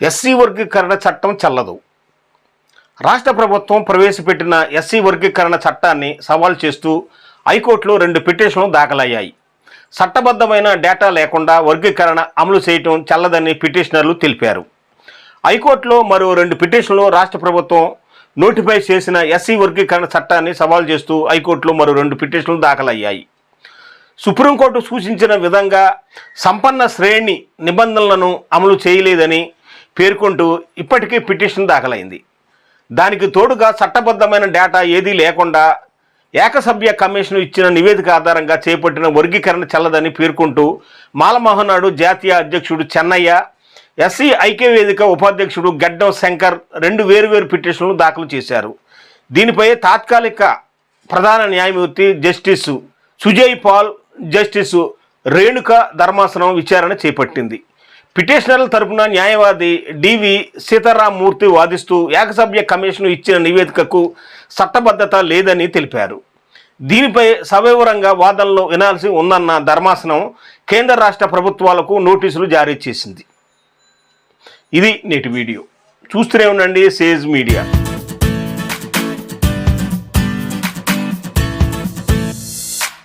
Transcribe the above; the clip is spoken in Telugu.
ఎస్సీ వర్గీకరణ చట్టం చెల్లదు. రాష్ట్ర ప్రభుత్వం ప్రవేశపెట్టిన ఎస్సీ వర్గీకరణ చట్టాన్ని సవాల్ చేస్తూ హైకోర్టులో 2 పిటిషన్లు దాఖలయ్యాయి. చట్టబద్ధమైన డేటా లేకుండా వర్గీకరణ అమలు చేయటం చెల్లదని పిటిషనర్లు తెలిపారు. హైకోర్టులో మరో 2 పిటిషన్లు రాష్ట్ర ప్రభుత్వం నోటిఫై చేసిన ఎస్సీ వర్గీకరణ చట్టాన్ని సవాల్ చేస్తూ హైకోర్టులో మరో 2 పిటిషన్లు దాఖలయ్యాయి. సుప్రీంకోర్టు సూచించిన విధంగా సంపన్న శ్రేణి నిబంధనలను అమలు చేయలేదని పేర్కొంటూ ఇప్పటికే పిటిషన్ దాఖలైంది. దానికి తోడుగా చట్టబద్ధమైన డేటా ఏదీ లేకుండా ఏకసభ్య కమిషన్ ఇచ్చిన నివేదిక ఆధారంగా చేపట్టిన వర్గీకరణ చెల్లదని పేర్కొంటూ మాలమహనాడు జాతీయ అధ్యక్షుడు చెన్నయ్య, ఎస్సీ ఐక్యవేదిక ఉపాధ్యక్షుడు గడ్డం శంకర్ 2 వేర్వేరు పిటిషన్లు దాఖలు చేశారు. దీనిపై తాత్కాలిక ప్రధాన న్యాయమూర్తి జస్టిస్ సుజయ్ పాల్, జస్టిస్ రేణుక ధర్మాసనం విచారణ చేపట్టింది. పిటిషనర్ల తరపున న్యాయవాది డివి సీతారామమూర్తి వాదిస్తూ ఏకసభ్య కమిషన్ ఇచ్చిన నివేదికకు చట్టబద్ధత లేదని తెలిపారు. దీనిపై సవివరంగా వాదనలు వినాల్సి ఉందన్న ధర్మాసనం కేంద్ర రాష్ట్ర ప్రభుత్వాలకు నోటీసులు జారీ చేసింది. ఇది నేటి వీడియో. చూస్తూనే ఉండండి సేజ్ మీడియా.